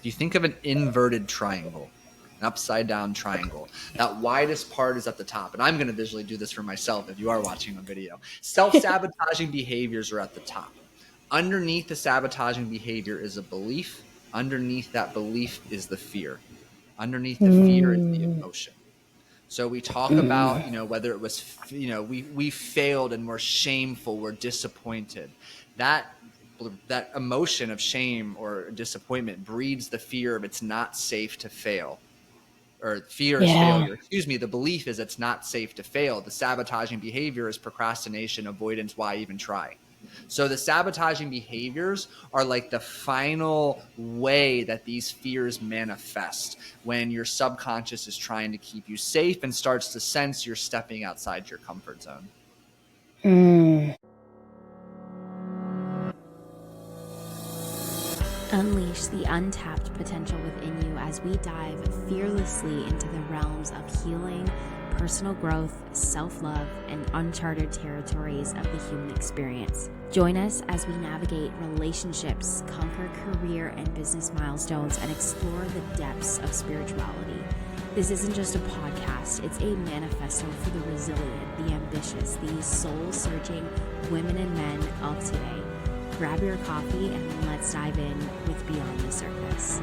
you think of an inverted triangle, an upside down triangle, that widest part is at the top. And I'm going to visually do this for myself if you are watching a video. Self-sabotaging behaviors are at the top. Underneath the sabotaging behavior is a belief. Underneath that belief is the fear. Underneath the fear is the Mm. emotion. So we talk about, whether it was, we failed and we're shameful, we're disappointed. That emotion of shame or disappointment breeds the fear of it's not safe to fail, or fear is Yeah. failure. Excuse me. The belief is it's not safe to fail. The sabotaging behavior is procrastination, avoidance. Why even try? So the sabotaging behaviors are like the final way that these fears manifest, when your subconscious is trying to keep you safe and starts to sense you're stepping outside your comfort zone. Mm. Unleash the untapped potential within you as we dive fearlessly into the realms of healing, personal growth, self-love, and uncharted territories of the human experience. Join us as we navigate relationships, conquer career and business milestones, and explore the depths of spirituality. This isn't just a podcast, it's a manifesto for the resilient, the ambitious, the soul-searching women and men of today. Grab your coffee and let's dive in with Beyond the Surface.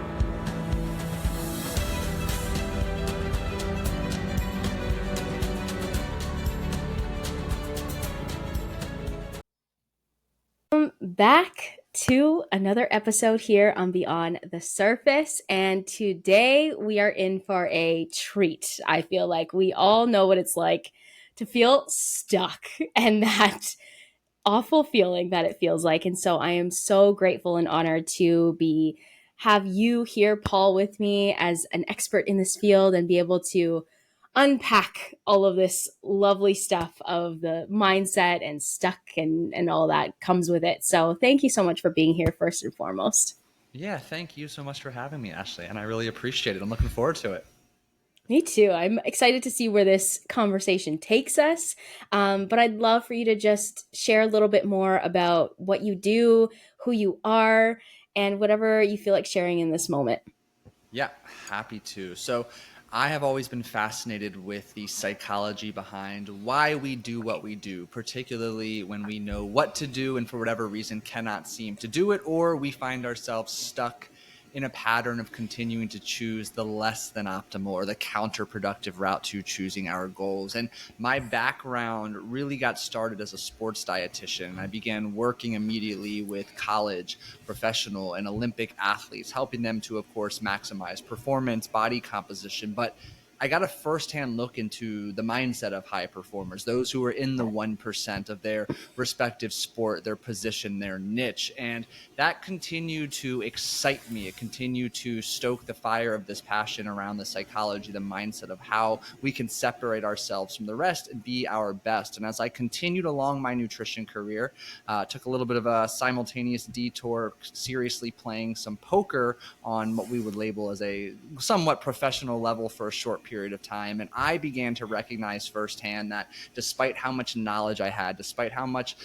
Back to another episode here on Beyond the Surface, and today we are in for a treat. I feel like we all know what it's like to feel stuck and that awful feeling that it feels like. And so I am so grateful and honored to have you here, Paul, with me as an expert in this field and be able to unpack all of this lovely stuff of the mindset and stuck and all that comes with it. So thank you so much for being here first and foremost. Yeah, thank you so much for having me, Ashley, and I really appreciate it. I'm looking forward to it. Me too. I'm excited to see where this conversation takes us. But I'd love for you to just share a little bit more about what you do, who you are, and whatever you feel like sharing in this moment. Yeah, happy to. So I have always been fascinated with the psychology behind why we do what we do, particularly when we know what to do and for whatever reason cannot seem to do it, or we find ourselves stuck in a pattern of continuing to choose the less than optimal or the counterproductive route to choosing our goals. And my background really got started as a sports dietitian. I began working immediately with college, professional, and Olympic athletes, helping them to, of course, maximize performance, body composition, but I got a firsthand look into the mindset of high performers, those who are in the 1% of their respective sport, their position, their niche. And that continued to excite me. It continued to stoke the fire of this passion around the psychology, the mindset of how we can separate ourselves from the rest and be our best. And as I continued along my nutrition career, took a little bit of a simultaneous detour, seriously playing some poker on what we would label as a somewhat professional level for a short period of time. And I began to recognize firsthand that despite how much knowledge I had, despite how much,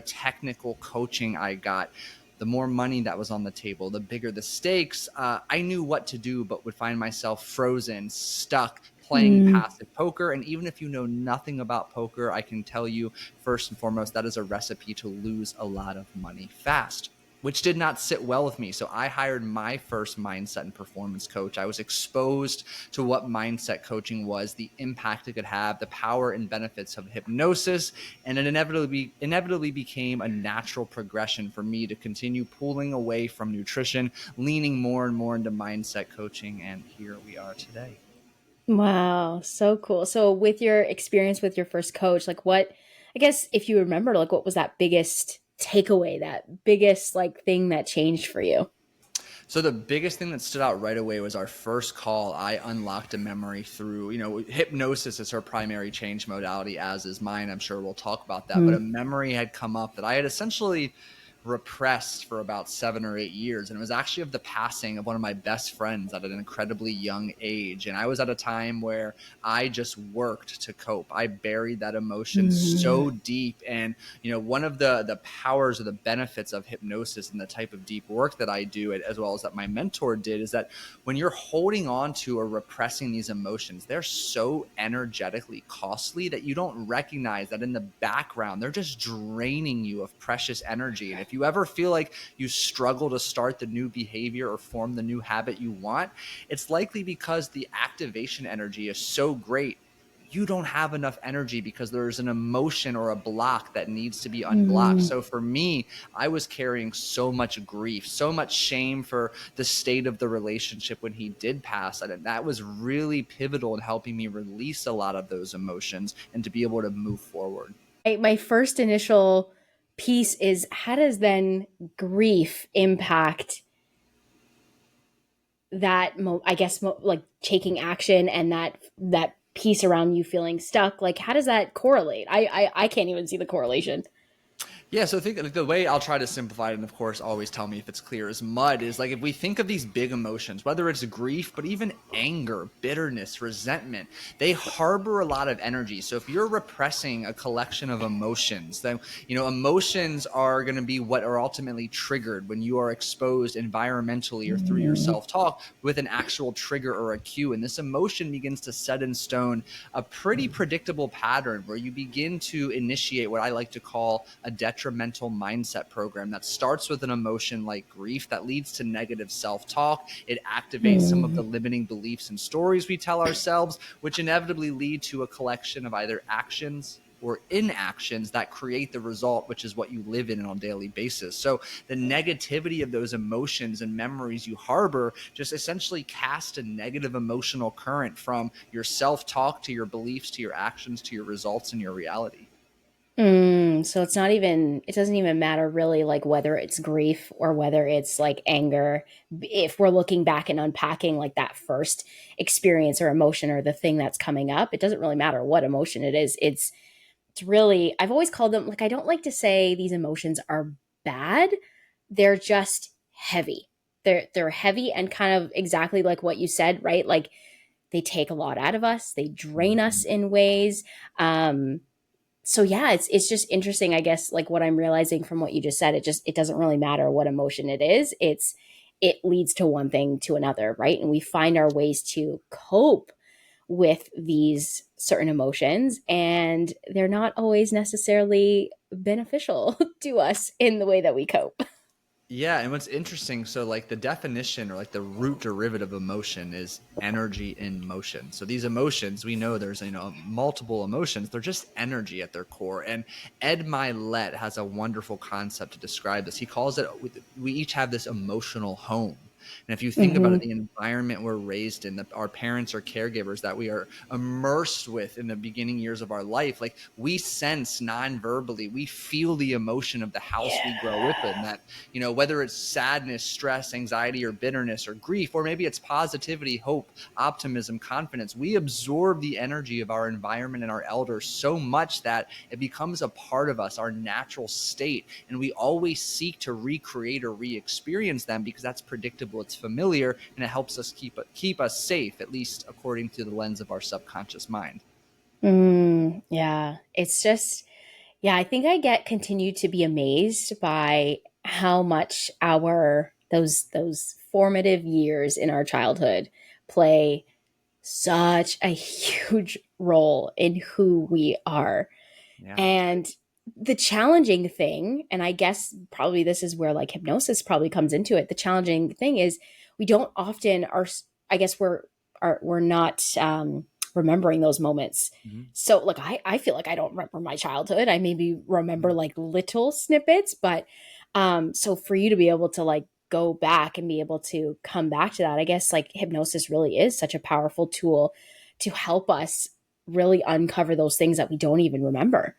technical coaching I got, the more money that was on the table, the bigger the stakes, I knew what to do, but would find myself frozen, stuck, playing passive poker. And even if you know nothing about poker, I can tell you first and foremost, that is a recipe to lose a lot of money fast, which did not sit well with me. So I hired my first mindset and performance coach. I was exposed to what mindset coaching was, the impact it could have, the power and benefits of hypnosis, and it inevitably became a natural progression for me to continue pulling away from nutrition, leaning more and more into mindset coaching, and here we are today. Wow, so cool. So with your experience with your first coach, I guess if you remember, what was that biggest takeaway, that biggest thing that changed for you? So the biggest thing that stood out right away was our first call. I unlocked a memory through, hypnosis is her primary change modality, as is mine. I'm sure we'll talk about that. But a memory had come up that I had essentially repressed for about 7 or 8 years. And it was actually of the passing of one of my best friends at an incredibly young age. And I was at a time where I just worked to cope. I buried that emotion Mm. so deep. And, one of the powers or the benefits of hypnosis and the type of deep work that I do, as well as that my mentor did, is that when you're holding on to or repressing these emotions, they're so energetically costly that you don't recognize that in the background, they're just draining you of precious energy. And if you ever feel like you struggle to start the new behavior or form the new habit you want, it's likely because the activation energy is so great. You don't have enough energy because there's an emotion or a block that needs to be unblocked. Mm. So for me, I was carrying so much grief, so much shame for the state of the relationship when he did pass. And that was really pivotal in helping me release a lot of those emotions and to be able to move forward. My first initial piece is, how does then grief impact that I guess like taking action, and that piece around you feeling stuck? Like, how does that correlate? I can't even see the correlation. Yeah, so I think like the way I'll try to simplify it, and of course, always tell me if it's clear as mud, is like if we think of these big emotions, whether it's grief, but even anger, bitterness, resentment, they harbor a lot of energy. So if you're repressing a collection of emotions, then, emotions are going to be what are ultimately triggered when you are exposed environmentally or through your Mm. self talk with an actual trigger or a cue. And this emotion begins to set in stone a pretty predictable pattern where you begin to initiate what I like to call a detrimental mindset program that starts with an emotion like grief that leads to negative self-talk. It activates some of the Mm. limiting beliefs and stories we tell ourselves, which inevitably lead to a collection of either actions or inactions that create the result, which is what you live in on a daily basis. So the negativity of those emotions and memories you harbor just essentially cast a negative emotional current from your self-talk to your beliefs to your actions to your results and your reality. So it's not even, it doesn't even matter really, like whether it's grief or whether it's like anger. If we're looking back and unpacking like that first experience or emotion or the thing that's coming up, it doesn't really matter what emotion it is. It's really, I've always called them, like, I don't like to say these emotions are bad. They're just heavy. They're heavy and kind of exactly like what you said, right? Like they take a lot out of us. They drain us in ways. So yeah, it's just interesting, I guess, like what I'm realizing from what you just said. It doesn't really matter what emotion it is. It leads to one thing to another, right? And we find our ways to cope with these certain emotions, and they're not always necessarily beneficial to us in the way that we cope. Yeah, and what's interesting, so like the definition or like the root derivative of emotion is energy in motion. So these emotions, we know there's multiple emotions. They're just energy at their core. And Ed Milet has a wonderful concept to describe this. He calls it we each have this emotional home. And if you think about it, Mm-hmm. the environment we're raised in, our parents or caregivers that we are immersed with in the beginning years of our life, like we sense non-verbally, we feel the emotion of the house we grow Yeah. with in. That, whether it's sadness, stress, anxiety, or bitterness or grief, or maybe it's positivity, hope, optimism, confidence, we absorb the energy of our environment and our elders so much that it becomes a part of us, our natural state. And we always seek to recreate or re-experience them because that's predictable, it's familiar, and it helps us keep us safe, at least according to the lens of our subconscious mind. Yeah. It's just, yeah, I think I get continue to be amazed by how much our those formative years in our childhood play such a huge role in who we are. Yeah. And the challenging thing, and I guess probably this is where like hypnosis probably comes into it. The challenging thing is we don't often are, I guess we're not remembering those moments. Mhm. So like I feel like I don't remember my childhood. I maybe remember like little snippets, but so for you to be able to like go back and be able to come back to that, I guess like hypnosis really is such a powerful tool to help us really uncover those things that we don't even remember.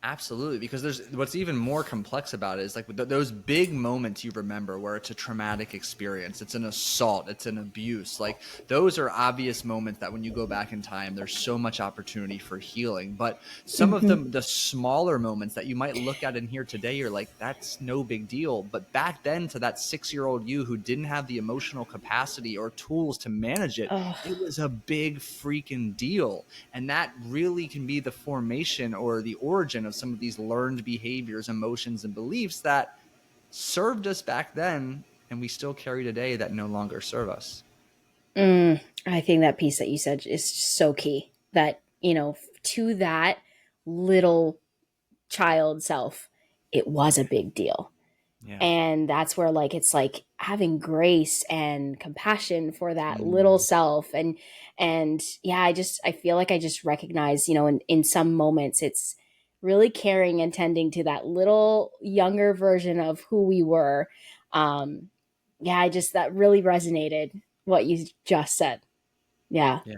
Absolutely, because there's what's even more complex about it is like those big moments you remember where it's a traumatic experience, it's an assault, it's an abuse. Like those are obvious moments that when you go back in time, there's so much opportunity for healing. But some of Mm-hmm. them, the smaller moments that you might look at in here today, you're like, that's no big deal. But back then, to that 6-year-old you who didn't have the emotional capacity or tools to manage it, Oh. it was a big freaking deal. And that really can be the formation or the origin of some of these learned behaviors, emotions, and beliefs that served us back then and we still carry today that no longer serve us. I think that piece that you said is so key. That, to that little child self, it was a big deal. Yeah. And that's where like it's like having grace and compassion for that little Mm. self. And yeah, I feel like I just recognize, in some moments it's really caring and tending to that little younger version of who we were. Yeah, I just that really resonated what you just said. Yeah, Yeah.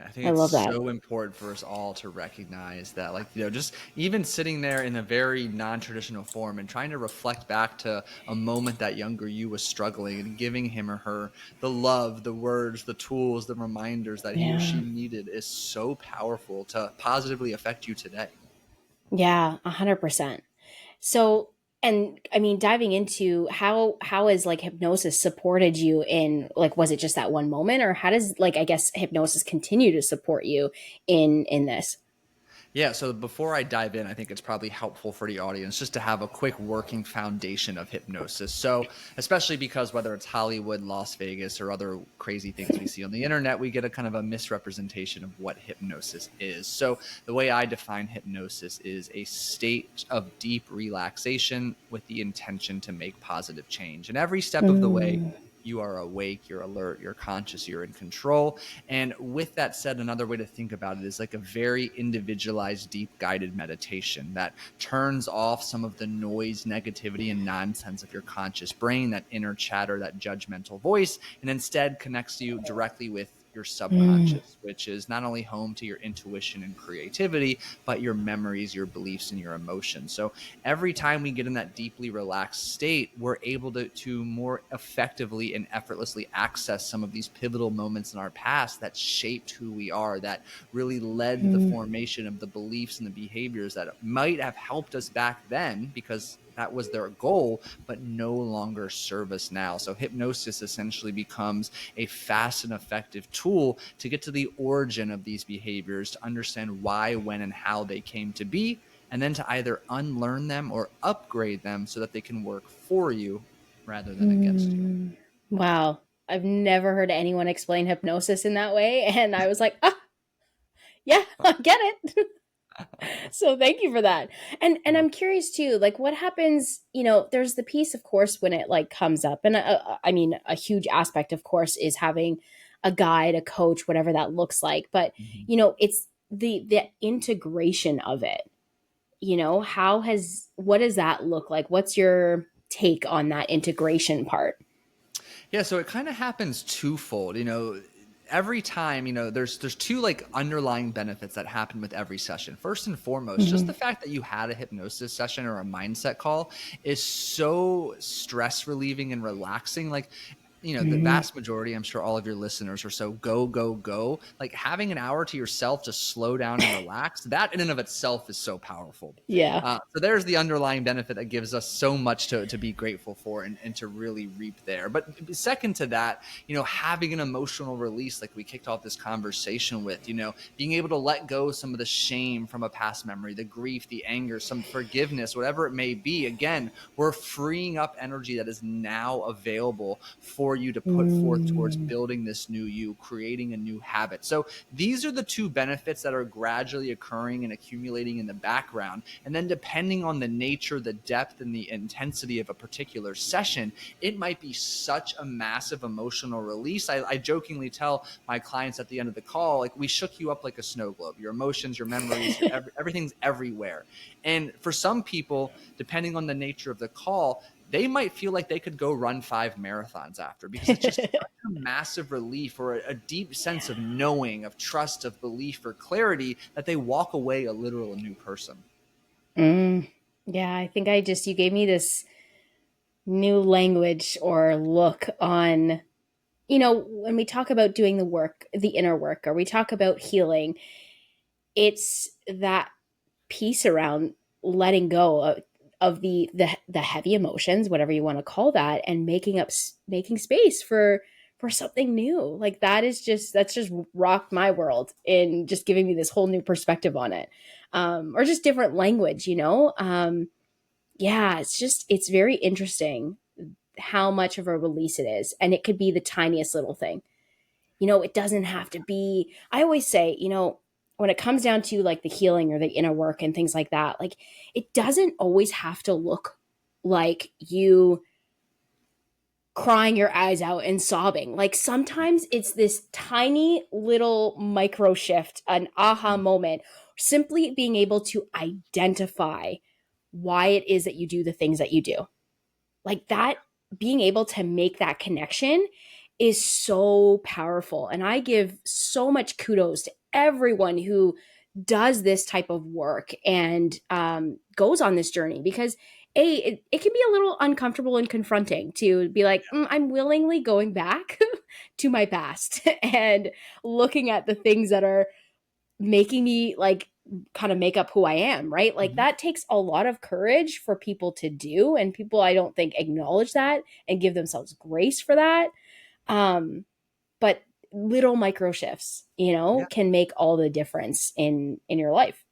I think I it's love that. so important for us all to recognize that, like, just even sitting there in a very non-traditional form and trying to reflect back to a moment that younger you was struggling and giving him or her the love, the words, the tools, the reminders that he or Yeah. she needed is so powerful to positively affect you today. Yeah, 100%. So, and I mean, diving into how has like hypnosis supported you in like, was it just that one moment, or how does like I guess hypnosis continue to support you in this? Yeah, so before I dive in, I think it's probably helpful for the audience just to have a quick working foundation of hypnosis. So, especially because whether it's Hollywood, Las Vegas, or other crazy things we see on the internet, we get a kind of a misrepresentation of what hypnosis is. So, the way I define hypnosis is a state of deep relaxation with the intention to make positive change. And every step of the way, Mm, you are awake, you're alert, you're conscious, you're in control. And with that said, another way to think about it is like a very individualized, deep guided meditation that turns off some of the noise, negativity, and nonsense of your conscious brain, that inner chatter, that judgmental voice, and instead connects you directly with your mm, subconscious, which is not only home to your intuition and creativity, but your memories, your beliefs, and your emotions. So every time we get in that deeply relaxed state, we're able to more effectively and effortlessly access some of these pivotal moments in our past that shaped who we are, that really led to the mm, formation of the beliefs and the behaviors that might have helped us back then because that was their goal, but no longer serve us now. So hypnosis essentially becomes a fast and effective tool to get to the origin of these behaviors, to understand why, when, and how they came to be, and then to either unlearn them or upgrade them so that they can work for you rather than against you. mm. Wow, I've never heard anyone explain hypnosis in that way, and I was like, ah, yeah, I get it. So thank you for that. And Well, I'm curious too, like what happens, there's the piece of course when it like comes up. And I mean a huge aspect of course is having a guide, a coach, whatever that looks like, but mhm. it's the integration of it. What does that look like? What's your take on that integration part? Yeah, so it kind of happens twofold. Every time, there's two like underlying benefits that happen with every session. First and foremost, just Hmm. the fact that you had a hypnosis session or a mindset call is so stress relieving and relaxing. Like, the Hmm. vast majority, I'm sure all of your listeners are so go, go, go. Like having an hour to yourself to slow down and relax, that in and of itself is so powerful. Yeah. So there's the underlying benefit that gives us so much to be grateful for and to really reap there. But second to that, having an emotional release, like we kicked off this conversation with, being able to let go some of the shame from a past memory, the grief, the anger, some forgiveness, whatever it may be. Again, we're freeing up energy that is now available for you to put forth towards Mm, building this new you, creating a new habit. So these are the two benefits that are gradually occurring and accumulating in the background. And then depending on the nature, the depth, and the intensity of a particular session, it might be such a massive emotional release. I jokingly tell my clients at the end of the call, like, we shook you up like a snow globe. Your emotions, your memories, everything's everywhere. And for some people, depending on the nature of the call, they might feel like they could go run 5 marathons after, because it's just such a massive relief or a deep sense of knowing, of trust, of belief or clarity that they walk away a literal new person. Mm. Yeah, I think you gave me this new language or look on, when we talk about doing the work, the inner work, or we talk about healing, it's that piece around letting go of the heavy emotions, whatever you want to call that, and making space for something new. Like that's just rocked my world in just giving me this whole new perspective on it, or just different language. Yeah, it's very interesting how much of a release it is, and it could be the tiniest little thing. It doesn't have to be, I always say, when it comes down to like the healing or the inner work and things like that, like it doesn't always have to look like you crying your eyes out and sobbing. Like sometimes it's this tiny little micro shift, an aha moment, simply being able to identify why it is that you do the things that you do. Like that, being able to make that connection is so powerful. And I give so much kudos to everyone who does this type of work and goes on this journey, because it can be a little uncomfortable and confronting to be like, I'm willingly going back to my past and looking at the things that are making me like kind of make up who I am, right? Like Mhm. that takes a lot of courage for people to do, and people I don't think acknowledge that and give themselves grace for that. But little micro shifts, can make all the difference in your life.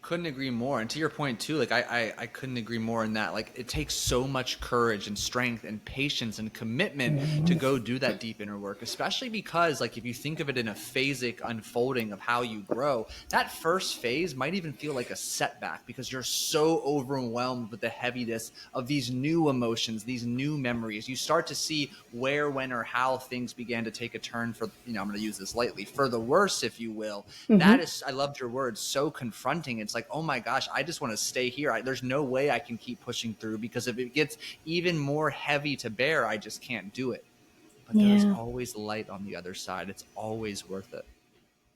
Couldn't agree more. And to your point too, like I couldn't agree more in that. Like it takes so much courage and strength and patience and commitment to go do that deep inner work, especially because like if you think of it in a phasic unfolding of how you grow, that first phase might even feel like a setback because you're so overwhelmed with the heaviness of these new emotions, these new memories. You start to see where, when, or how things began to take a turn for, I'm going to use this lightly, for the worse, if you will. That Mm-hmm. is, I loved your words, so confronting. It's like, oh my gosh, I just want to stay here. There's no way I can keep pushing through, because if it gets even more heavy to bear, I just can't do it. But there is Yeah. always light on the other side. It's always worth it.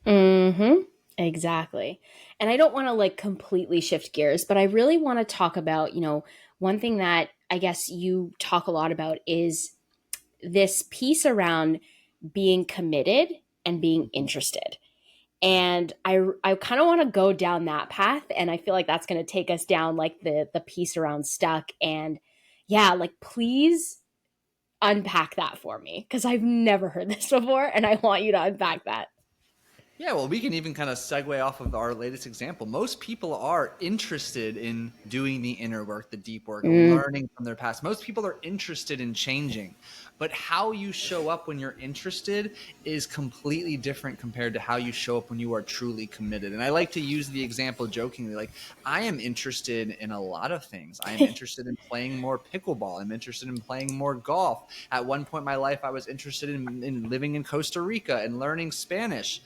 Mm-hmm. Exactly. And I don't want to like completely shift gears, but I really want to talk about, one thing that I guess you talk a lot about is this piece around being committed and being interested. And I kind of want to go down that path, and I feel like that's going to take us down like the piece around stuck. And yeah, like please unpack that for me, because I've never heard this before and I want you to unpack that. Yeah, well, we can even kind of segue off of our latest example. Most people are interested in doing the inner work, the deep work, Mm, learning from their past. Most people are interested in changing. But how you show up when you're interested is completely different compared to how you show up when you are truly committed. And I like to use the example jokingly, like I am interested in a lot of things. I am interested in playing more pickleball. I'm interested in playing more golf. At one point in my life, I was interested in living in Costa Rica and learning Spanish.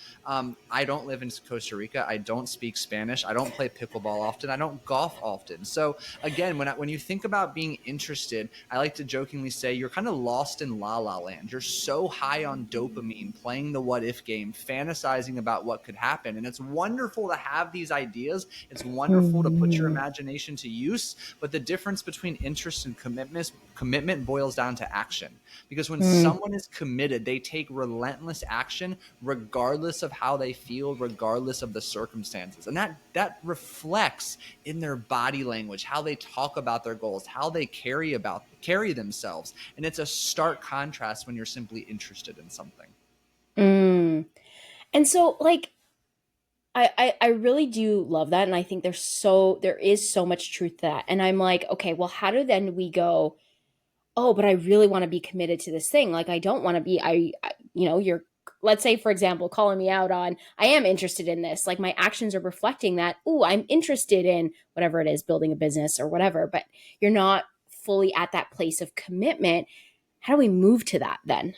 I don't live in Costa Rica. I don't speak Spanish. I don't play pickleball often. I don't golf often. So again, when you think about being interested, I like to jokingly say you're kind of lost in la la land. You're so high on dopamine, playing the what if game, fantasizing about what could happen. And it's wonderful to have these ideas. It's wonderful to put your mm, imagination to use. But the difference between interest and commitment boils down to action. Because when mm, someone is committed, they take relentless action regardless of how they feel, regardless of the circumstances. And that reflects in their body language, how they talk about their goals, how they carry themselves. And it's a stark contrast when you're simply interested in something. mm. And so like I really do love that, and I think there is so much truth to that. And I'm like, okay, well, how do then we go, oh, but I really want to be committed to this thing. Like I don't want to be you're, let's say for example, calling me out on I am interested in this. Like my actions are reflecting that, oh, I'm interested in whatever it is, building a business or whatever, but you're not fully at that place of commitment. How do we move to that then?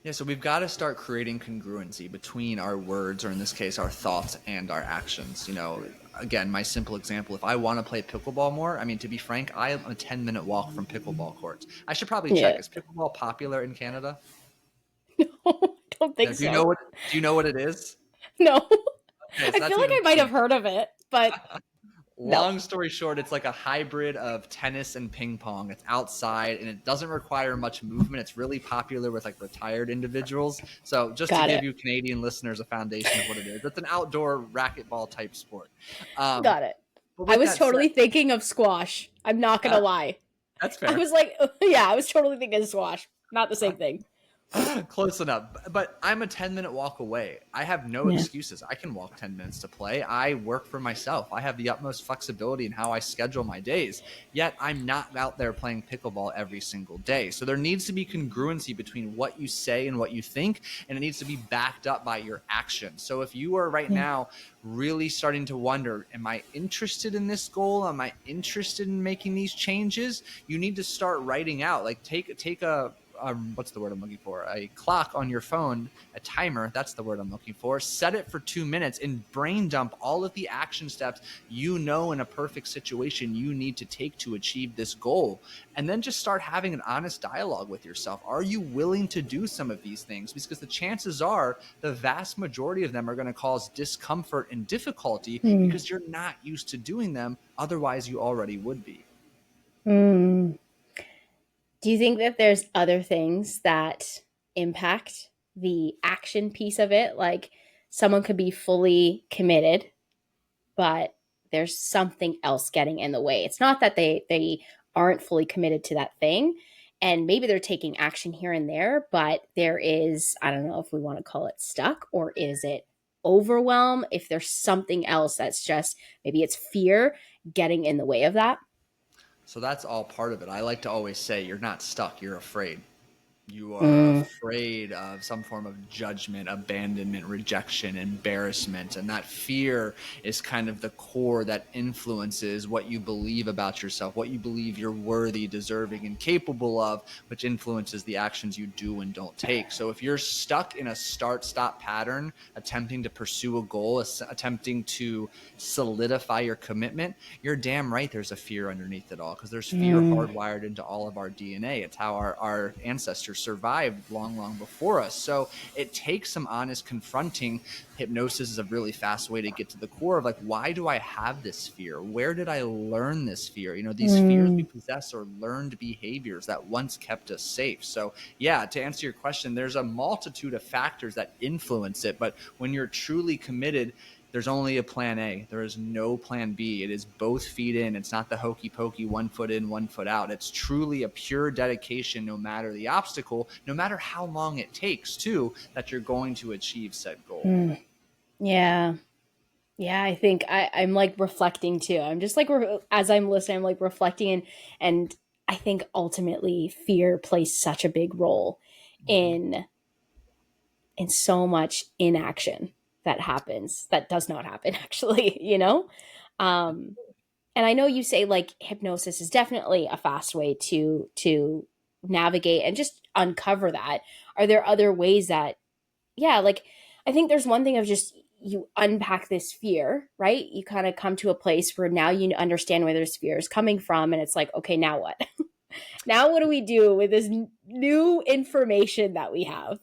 Yeah, so we've got to start creating congruency between our words, or in this case, our thoughts and our actions. Again, my simple example, if I want to play pickleball more, I mean, to be frank, I am a 10-minute walk from pickleball courts. I should probably check. Yeah. Is pickleball popular in Canada? No, I don't No, think so. do you know what it is? No. Okay, I so feel that's like even I might funny. have heard of it, but No. Long story short, it's like a hybrid of tennis and ping pong. It's outside and it doesn't require much movement. It's really popular with like retired individuals. So just to Got give it. you Canadian listeners a foundation of what it is, it's an outdoor racquetball type sport. Um, Got it. but I with was that said, totally thinking of squash. I'm not gonna uh, lie. that's I fair. was like, yeah, I was totally thinking of squash. Not the same thing. Close enough. But I'm a 10-minute walk away. I have no Yeah. excuses. I can walk 10 minutes to play. I work for myself. I have the utmost flexibility in how I schedule my days. Yet I'm not out there playing pickleball every single day. So there needs to be congruency between what you say and what you think, and it needs to be backed up by your action. So if you are right Yeah. now really starting to wonder, am I interested in this goal? Am I interested in making these changes? You need to start writing out, like take a what's the word I'm looking for? A clock on your phone, a timer. That's the word I'm looking for. Set it for 2 minutes and brain dump all of the action steps you know in a perfect situation you need to take to achieve this goal. And then just start having an honest dialogue with yourself. Are you willing to do some of these things? Because the chances are the vast majority of them are going to cause discomfort and difficulty Mm. because you're not used to doing them. Otherwise, you already would be. Mm. Do you think that there's other things that impact the action piece of it? Like someone could be fully committed, but there's something else getting in the way. It's not that they aren't fully committed to that thing, and maybe they're taking action here and there, but there is, I don't know if we want to call it stuck, or is it overwhelm? If there's something else that's just, maybe it's fear getting in the way of that. So that's all part of it. I like to always say, you're not stuck, you're afraid. You are Mm. afraid of some form of judgment, abandonment, rejection, embarrassment. And that fear is kind of the core that influences what you believe about yourself, what you believe you're worthy, deserving, and capable of, which influences the actions you do and don't take. So if you're stuck in a start-stop pattern, attempting to pursue a goal, attempting to solidify your commitment, you're damn right there's a fear underneath it all, because there's fear Mm. hardwired into all of our DNA. It's how our ancestors survived long before us. So it takes some honest confronting. Hypnosis is a really fast way to get to the core of, like, why do I have this fear? Where did I learn this fear? These fears we Mm. possess are learned behaviors that once kept us safe. So yeah, to answer your question, there's a multitude of factors that influence it. But when you're truly committed, there's only a plan A. There is no plan B. It is both feet in. It's not the hokey pokey, 1 foot in, 1 foot out. It's truly a pure dedication, no matter the obstacle, no matter how long it takes, too, that you're going to achieve said goal. Mm. Yeah. Yeah, I think I'm like reflecting too. I'm just like, as I'm listening, I'm like reflecting, and I think ultimately fear plays such a big role Mm-hmm. in so much inaction that happens, that does not happen actually, you know? Um, and I know you say like hypnosis is definitely a fast way to navigate and just uncover that. Are there other ways that, yeah, like I think there's one thing of just, you unpack this fear, right? You kind of come to a place where now you understand where this fear is coming from, and it's like, okay, now what? Now what do we do with this new information that we have?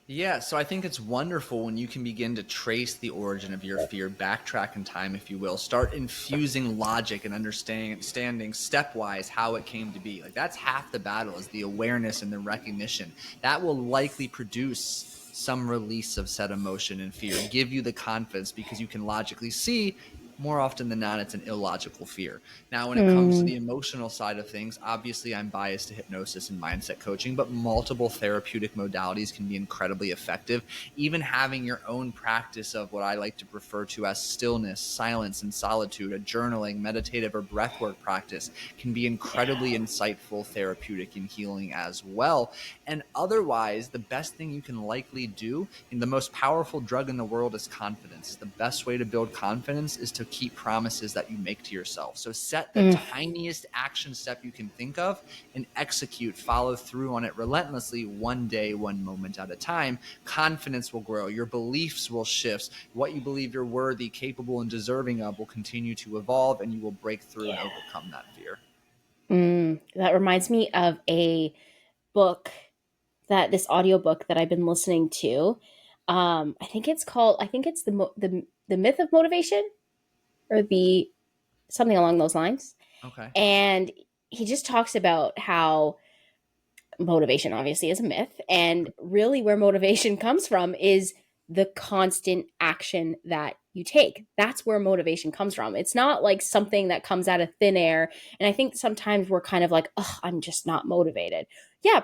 Yeah, so I think it's wonderful when you can begin to trace the origin of your fear, backtrack in time, if you will, start infusing logic and understanding stepwise how it came to be. Like, that's half the battle, is the awareness and the recognition. That will likely produce some release of said emotion and fear, give you the confidence, because you can logically see more often than not, it's an illogical fear. Now, when it comes to Mm. the emotional side of things, obviously I'm biased to hypnosis and mindset coaching, but multiple therapeutic modalities can be incredibly effective. Even having your own practice of what I like to refer to as stillness, silence, and solitude, a journaling, meditative, or breathwork practice, can be incredibly insightful, therapeutic, and healing as well. And otherwise, the best thing you can likely do, and the most powerful drug in the world, is confidence. The best way to build confidence is to keep promises that you make to yourself. So set the Mm. tiniest action step you can think of and execute, follow through on it relentlessly, one day, one moment at a time. Confidence will grow. Your beliefs will shift. What you believe you're worthy, capable, and deserving of will continue to evolve, and you will break through and overcome that fear. That reminds me of a book, that this audiobook that I've been listening to. I think it's called, I think it's the myth of motivation, or the, something along those lines. Okay. And he just talks about how motivation obviously is a myth. And really, where motivation comes from is the constant action that you take. That's where motivation comes from. It's not like something that comes out of thin air. And I think sometimes we're kind of like, oh, I'm just not motivated. Yeah,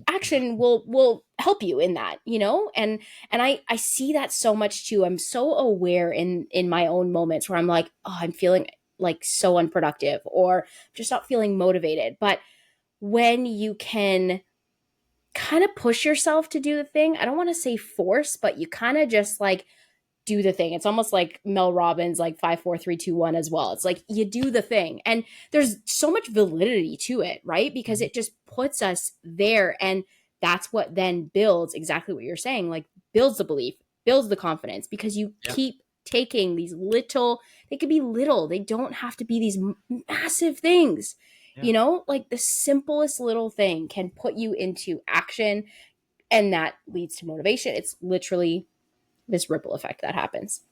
action will help you in that, you know? And I see that so much too. I'm so aware in my own moments where I'm like, oh, I'm feeling like so unproductive or just not feeling motivated. But when you can kind of push yourself to do the thing, I don't want to say force, but you kind of just like do the thing. It's almost like Mel Robbins, like 5, 4, 3, 2, 1 as well. It's like you do the thing. And there's so much validity to it, right? Because Mhm. it just puts us there. And that's what then builds exactly what you're saying, like builds the belief, builds the confidence, because you Yeah. keep taking these little, they could be little, they don't have to be these massive things. Yeah. You know, like the simplest little thing can put you into action, and that leads to motivation. It's literally this ripple effect that happens.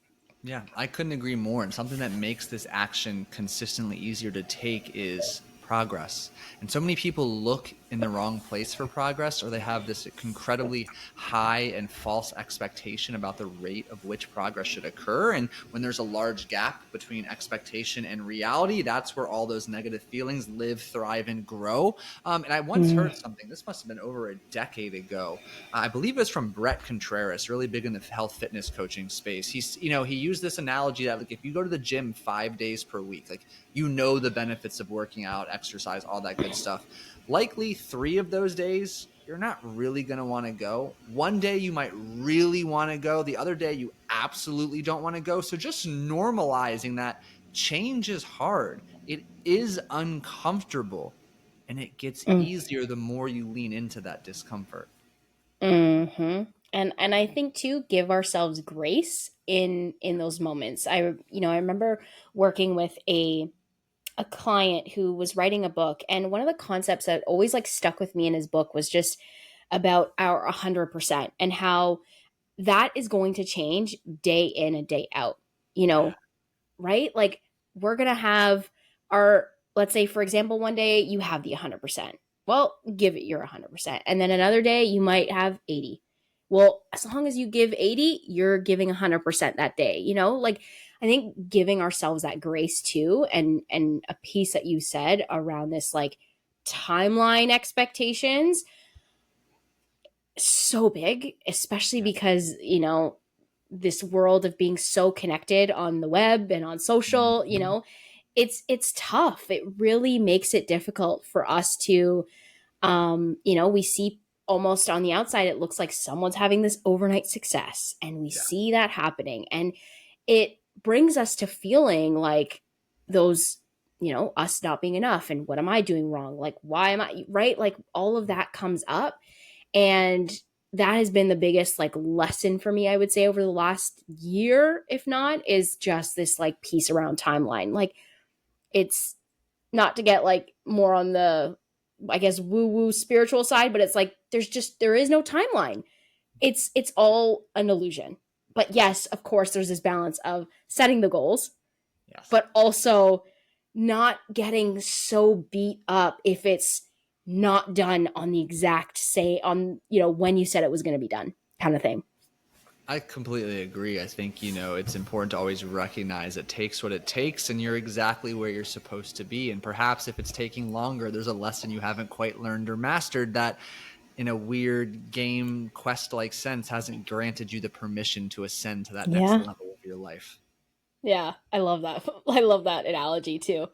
Yeah, I couldn't agree more. And something that makes this action consistently easier to take is progress. And so many people look in the wrong place for progress, or they have this incredibly high and false expectation about the rate of which progress should occur. And when there's a large gap between expectation and reality, that's where all those negative feelings live, thrive, and grow. And I once Mm. heard something, this must have been over a decade ago. I believe it was from Brett Contreras, really big in the health fitness coaching space. He used this analogy that like if you go to the gym 5 days per week, like you know the benefits of working out, exercise, all that good stuff. Likely 3 of those days you're not really going to want to go. One day you might really want to go. The other day you absolutely don't want to go. So just normalizing that change is hard. It is uncomfortable, and it gets Mm. easier the more you lean into that discomfort. Hmm. And I think too, give ourselves grace in those moments. I remember working with a client who was writing a book, and one of the concepts that always like stuck with me in his book was just about our 100% and how that is going to change day in and day out. You Yeah. know, right? Like we're going to have our, let's say, for example, one day you have the 100%. Well, give it your 100%. And then another day you might have 80. Well, as long as you give 80, you're giving 100% that day, you know? Like I think giving ourselves that grace too, and a piece that you said around this like timeline expectations, so big, especially Yeah. because, this world of being so connected on the web and on social, Mhm. it's tough. It really makes it difficult for us to, we see almost on the outside, it looks like someone's having this overnight success, and we Yeah. see that happening. And it brings us to feeling like those, us not being enough. And what am I doing wrong? Like, why am I right? Like, all of that comes up. And that has been the biggest like lesson for me, I would say, over the last year, if not, is just this like piece around timeline. Like, it's not to get like more on the, I guess, woo woo spiritual side, but it's like there is no timeline. It's all an illusion. But yes, of course, there's this balance of setting the goals, Yes. but also not getting so beat up if it's not done on the exact say on, when you said it was going to be done, kind of thing. I completely agree. I think, it's important to always recognize it takes what it takes, and you're exactly where you're supposed to be. And perhaps if it's taking longer, there's a lesson you haven't quite learned or mastered that, in a weird game quest like sense, hasn't granted you the permission to ascend to that next Yeah. level of your life. Yeah, I love that. I love that analogy too.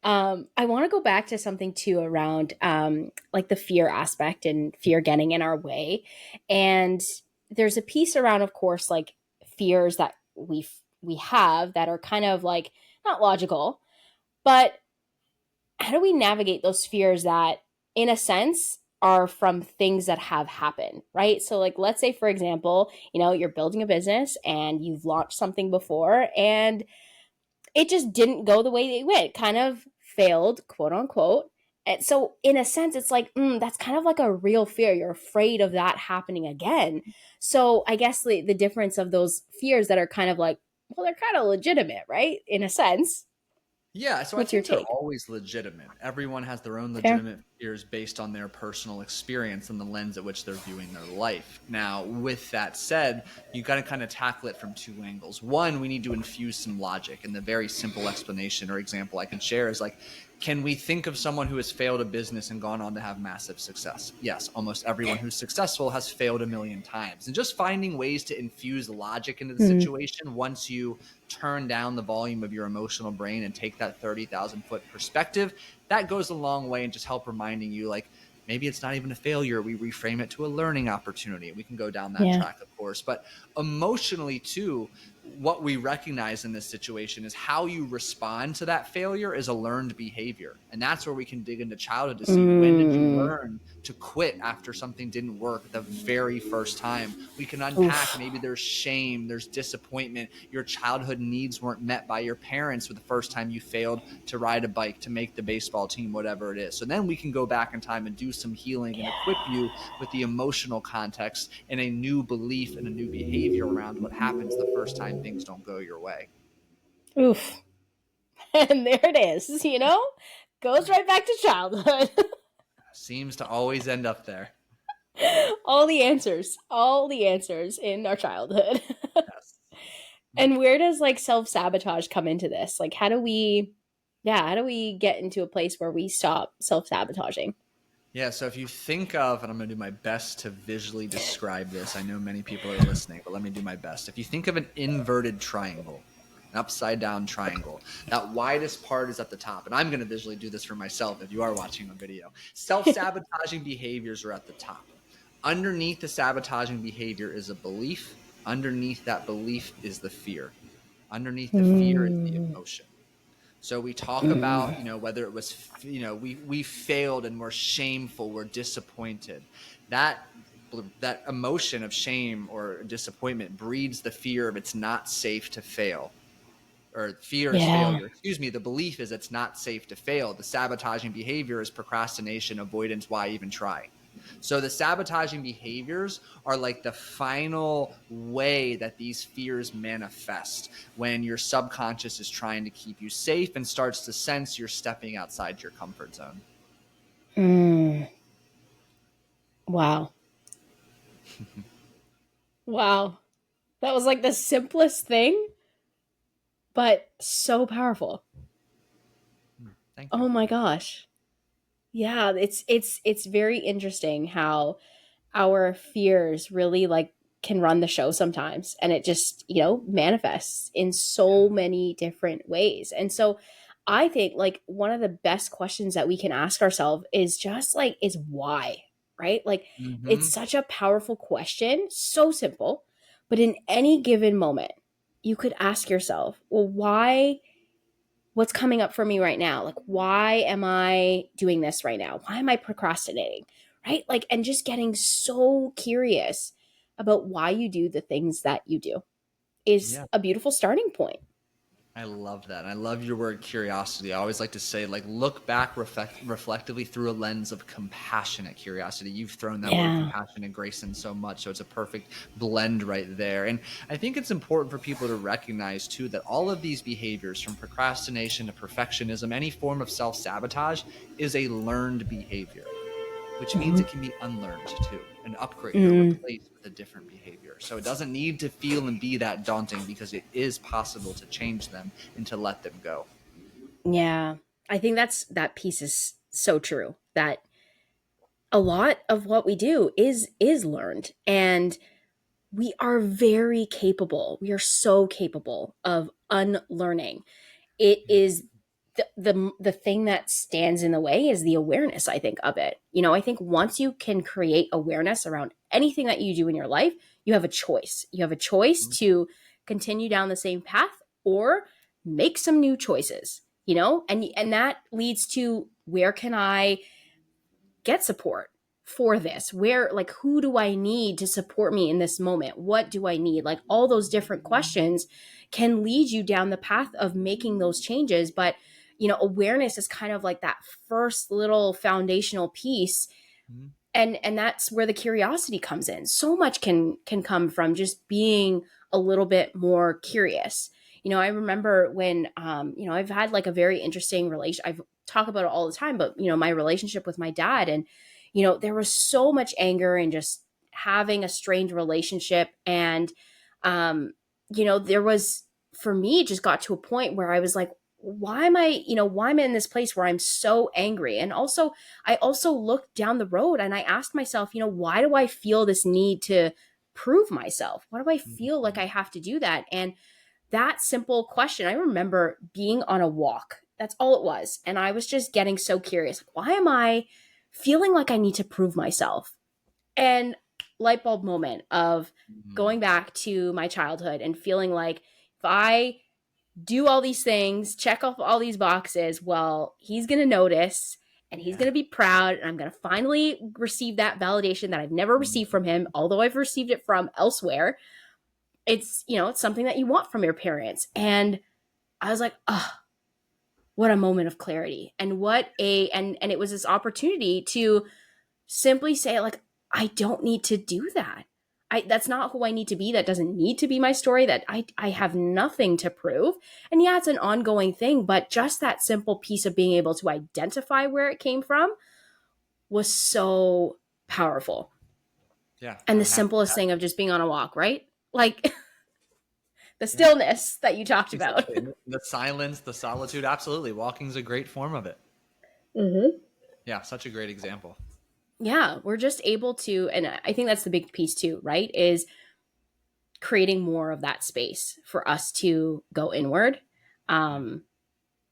I want to go back to something too around like the fear aspect and fear getting in our way. And there's a piece around, of course, like fears that we have that are kind of like not logical, but how do we navigate those fears that, in a sense, are from things that have happened, right? So, like, let's say, for example, you're building a business and you've launched something before, and it just didn't go the way it went, kind of failed, quote unquote. And so, in a sense, it's like, that's kind of like a real fear. You're afraid of that happening again. So, I guess the difference of those fears that are kind of like, well, they're kind of legitimate, right? In a sense. Yeah, so I What's your think they're take? always legitimate. Everyone has their own Fair. legitimate fears based on their personal experience and the lens at which they're viewing their life. Now, with that said, you got to kind of tackle it from two angles. One, we need to infuse some logic. And the very simple explanation or example I can share is like, can we think of someone who has failed a business and gone on to have massive success? Yes, almost everyone who's successful has failed a million times. And just finding ways to infuse logic into the Mm, situation once you turn down the volume of your emotional brain and take that 30,000 foot perspective, that goes a long way and just help reminding you like, maybe it's not even a failure. We reframe it to a learning opportunity. We can go down that yeah. track, of course. But emotionally, too, what we recognize in this situation is how you respond to that failure is a learned behavior. And that's where we can dig into childhood to see when did you Mm, learn to quit after something didn't work the very first time. We can unpack oof. maybe there's shame, there's disappointment. Your childhood needs weren't met by your parents for the first time you failed to ride a bike, to make the baseball team, whatever it is. So then we can go back in time and do some healing and equip you with the emotional context and a new belief and a new behavior around what happens the first time things don't go your way. Oof. And there it is, goes right back to childhood. Seems to always end up there. All the answers in our childhood. Yes. And where does like self sabotage come into this? Like, how do we get into a place where we stop self sabotaging? Yeah, so if you think of, and I'm going to do my best to visually describe this. I know many people are listening, but let me do my best. If you think of an inverted triangle, an upside down triangle, that widest part is at the top. And I'm going to visually do this for myself if you are watching a video. Self sabotaging behaviors are at the top. Underneath the sabotaging behavior is a belief. Underneath that belief is the fear. Underneath the fear is the Mm, emotion. So we talk about, mm, whether it was, we failed and we're shameful, we're disappointed. That that emotion of shame or disappointment breeds the fear of it's not safe to fail, or fear is yeah. failure. Excuse me. The belief is it's not safe to fail. The sabotaging behavior is procrastination, avoidance. Why even try? So the sabotaging behaviors are like the final way that these fears manifest when your subconscious is trying to keep you safe and starts to sense you're stepping outside your comfort zone. Mm, wow. Wow. That was like the simplest thing, but so powerful. Thank you. Oh my gosh. Yeah, it's very interesting how our fears really like can run the show sometimes, and it just, manifests in so many different ways. And so I think like one of the best questions that we can ask ourselves is just like is why, right? Like it's Mm-hmm. such a powerful question, so simple, but in any given moment you could ask yourself, well, why, what's coming up for me right now? Like, why am I doing this right now? Why am I procrastinating? Right? Like, and just getting so curious about why you do the things that you do is Yeah. a beautiful starting point. I love that. I love your word curiosity. I always like to say, like, look back reflectively through a lens of compassionate curiosity. You've thrown that word Yeah. compassion and grace in so much. So it's a perfect blend right there. And I think it's important for people to recognize, too, that all of these behaviors, from procrastination to perfectionism, any form of self sabotage, is a learned behavior, which means Mhm. it can be unlearned too and upgraded or Mm, replaced with a different behavior. So it doesn't need to feel and be that daunting because it is possible to change them and to let them go. yeah. I think that piece is so true that a lot of what we do is learned, and we are very capable. We are so capable of unlearning. It Yeah. is the thing that stands in the way is the awareness, I think, of it. I think once you can create awareness around anything that you do in your life, you have a choice. You have a choice Mhm. to continue down the same path or make some new choices, and that leads to where can I get support for this? Where, like, who do I need to support me in this moment? What do I need? Like, all those different questions can lead you down the path of making those changes. But, awareness is kind of like that first little foundational piece. Mhm. And that's where the curiosity comes in. So much can come from just being a little bit more curious. I remember when, I've had like a very interesting relation. I've talk about it all the time, but my relationship with my dad, and there was so much anger and just having a strained relationship, and there was, for me, it just got to a point where I was like, why am I in this place where I'm so angry? And also, I also looked down the road and I asked myself, why do I feel this need to prove myself? Why do I feel like Mhm. I have to do that? And that simple question, I remember being on a walk. That's all it was. And I was just getting so curious. Like, why am I feeling like I need to prove myself? And light bulb moment of Mhm. going back to my childhood and feeling like if I do all these things, check off all these boxes, well, he's going to notice and he's Yeah. going to be proud. And I'm going to finally receive that validation that I've never received from him, although I've received it from elsewhere. It's something that you want from your parents. And I was like, oh, what a moment of clarity. And and it was this opportunity to simply say, like, I don't need to do that. That's not who I need to be. That doesn't need to be my story. That I have nothing to prove. And yeah, it's an ongoing thing, but just that simple piece of being able to identify where it came from was so powerful. Yeah. And the I'm happy. simplest thing of just being on a walk, right? Like the Yeah. stillness that you talked about. Exactly. The silence, the solitude. Absolutely. Walking's a great form of it. Mm-hmm. Yeah. Such a great example. Yeah, we're just able to, and I think that's the big piece too, right? Is creating more of that space for us to go inward, Yeah. um,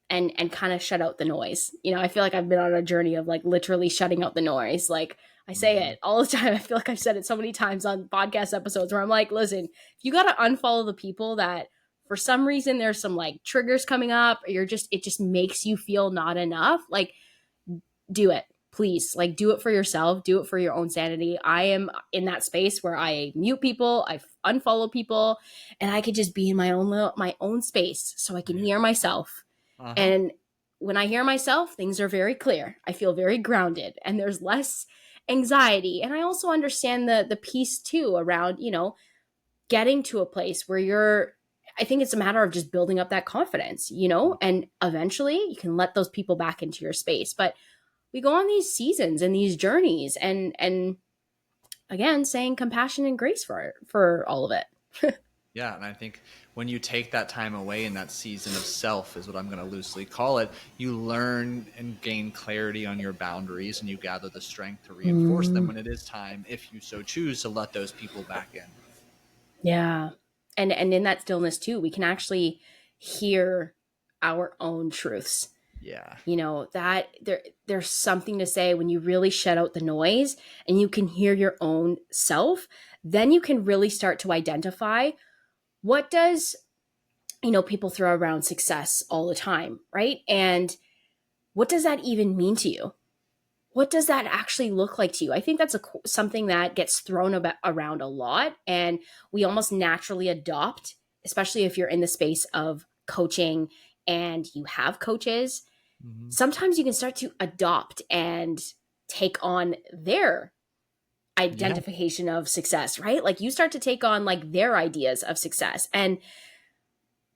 and kind of shut out the noise. I feel like I've been on a journey of like literally shutting out the noise. Like I say Hmm. it all the time. I feel like I've said it so many times on podcast episodes where I'm like, listen, if you got to unfollow the people that for some reason there's some like triggers coming up, or it just makes you feel not enough. Like do it, please. Like do it for yourself, do it for your own sanity. I am in that space where I mute people, I unfollow people, and I could just be in my own space so I can Yeah. hear myself. Uh-huh. And when I hear myself, things are very clear. I feel very grounded and there's less anxiety. And I also understand the piece too around, getting to a place where I think it's a matter of just building up that confidence, and eventually you can let those people back into your space. But we go on these seasons and these journeys, and again, saying compassion and grace for all of it. Yeah, and I think when you take that time away in that season of self, is what I'm going to loosely call it, you learn and gain clarity on your boundaries, and you gather the strength to reinforce them Mm, when it is time, if you so choose, to let those people back in. yeah. And in that stillness too, we can actually hear our own truths. Yeah. That there's something to say when you really shut out the noise and you can hear your own self, then you can really start to identify what does, people throw around success all the time, right? And what does that even mean to you? What does that actually look like to you? I think that's something that gets thrown around a lot, and we almost naturally adopt, especially if you're in the space of coaching and you have coaches. Hmm. Sometimes you can start to adopt and take on their Yeah. identification of success, right? Like you start to take on like their ideas of success, and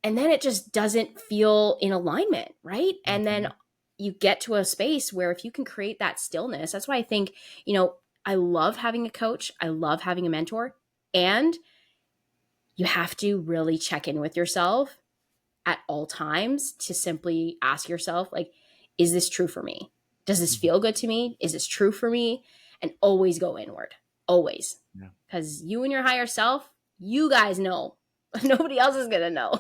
then it just doesn't feel in alignment, right? And then Hmm. you get to a space where if you can create that stillness, that's why I think, I love having a coach, I love having a mentor, and you have to really check in with yourself at all times to simply ask yourself, like, is this true for me? Does this Hmm. feel good to me? Is this true for me? And always go inward, always. Yeah. Because you and your higher self, you guys know. Nobody else is going to know.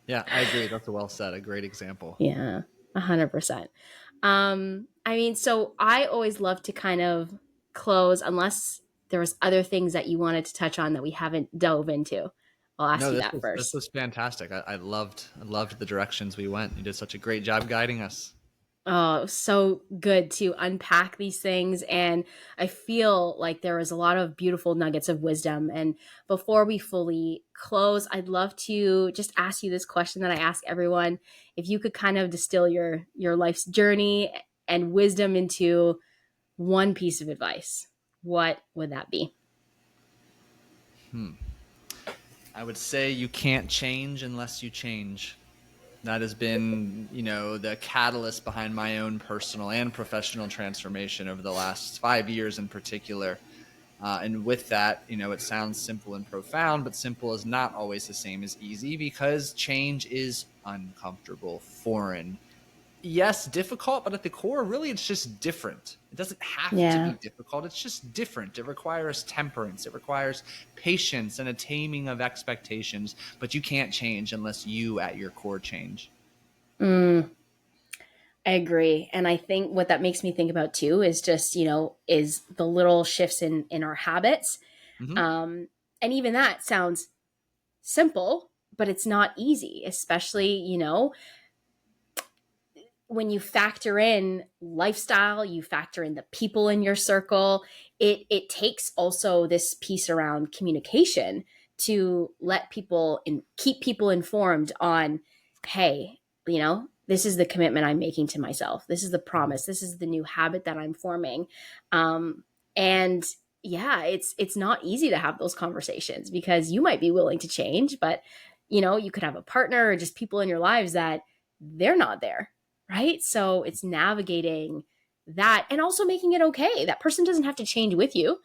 Yeah, I agree. That's a well said. A great example. Yeah, 100%. I mean, so I always love to kind of close, unless there was other things that you wanted to touch on that we haven't dove into. I'll ask No, you this that was this first. was fantastic. I loved the directions we went. You did such a great job guiding us. Oh, so good to unpack these things. And I feel like there was a lot of beautiful nuggets of wisdom. And before we fully close, I'd love to just ask you this question that I ask everyone. If you could kind of distill your life's journey and wisdom into one piece of advice, what would that be? Hmm. I would say you can't change unless you change. That has been, the catalyst behind my own personal and professional transformation over the last 5 years in particular. And with that, it sounds simple and profound, but simple is not always the same as easy because change is uncomfortable, foreign. Yes, difficult, but at the core, really, it's just different. It doesn't have to Yeah. be difficult. It's just different. It requires temperance. It requires patience and a taming of expectations, but you can't change unless you at your core change. Mm, I agree. And I think what that makes me think about too is just, is the little shifts in our habits. Hmm. Um, and even that sounds simple, but it's not easy, especially, when you factor in lifestyle, you factor in the people in your circle, it takes also this piece around communication to let people and keep people informed on, hey, this is the commitment I'm making to myself. This is the promise. This is the new habit that I'm forming. And yeah, it's not easy to have those conversations because you might be willing to change, but you could have a partner or just people in your lives that they're not there, right? So it's navigating that and also making it okay. That person doesn't have to change with you.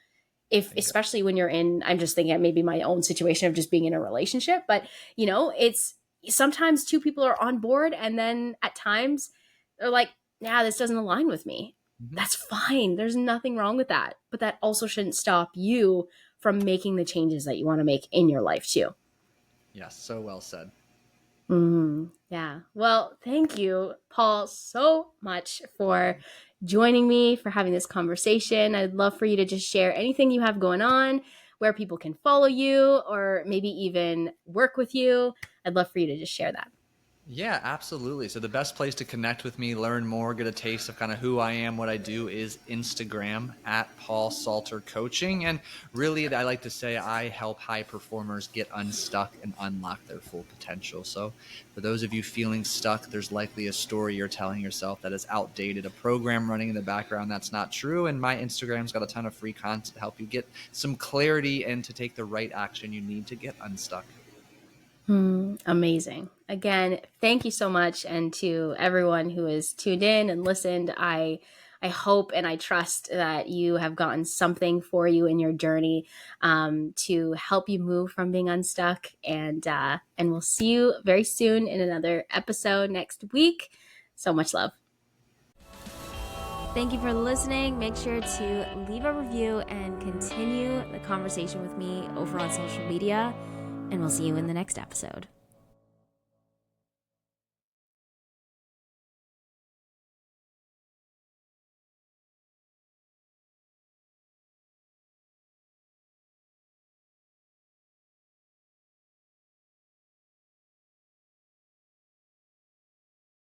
If Bingo. especially when you're in, I'm just thinking maybe my own situation of just being in a relationship, but it's sometimes two people are on board and then at times they're like, nah, this doesn't align with me. Hmm. That's fine. There's nothing wrong with that. But that also shouldn't stop you from making the changes that you want to make in your life too. Yes, so well said. Yeah. Well, thank you, Paul, so much for joining me, for having this conversation. I'd love for you to just share anything you have going on, where people can follow you, or maybe even work with you. I'd love for you to just share that. Yeah, absolutely. So the best place to connect with me, learn more, get a taste of kind of who I am, what I do is Instagram at Paul Salter Coaching. And really, I like to say I help high performers get unstuck and unlock their full potential. So for those of you feeling stuck, there's likely a story you're telling yourself that is outdated, a program running in the background that's not true. And my Instagram's got a ton of free content to help you get some clarity and to take the right action you need to get unstuck. Amazing. Again, thank you so much. And to everyone who has tuned in and listened, I hope and I trust that you have gotten something for you in your journey to help you move from being unstuck. And we'll see you very soon in another episode next week. So much love. Thank you for listening. Make sure to leave a review and continue the conversation with me over on social media. And we'll see you in the next episode.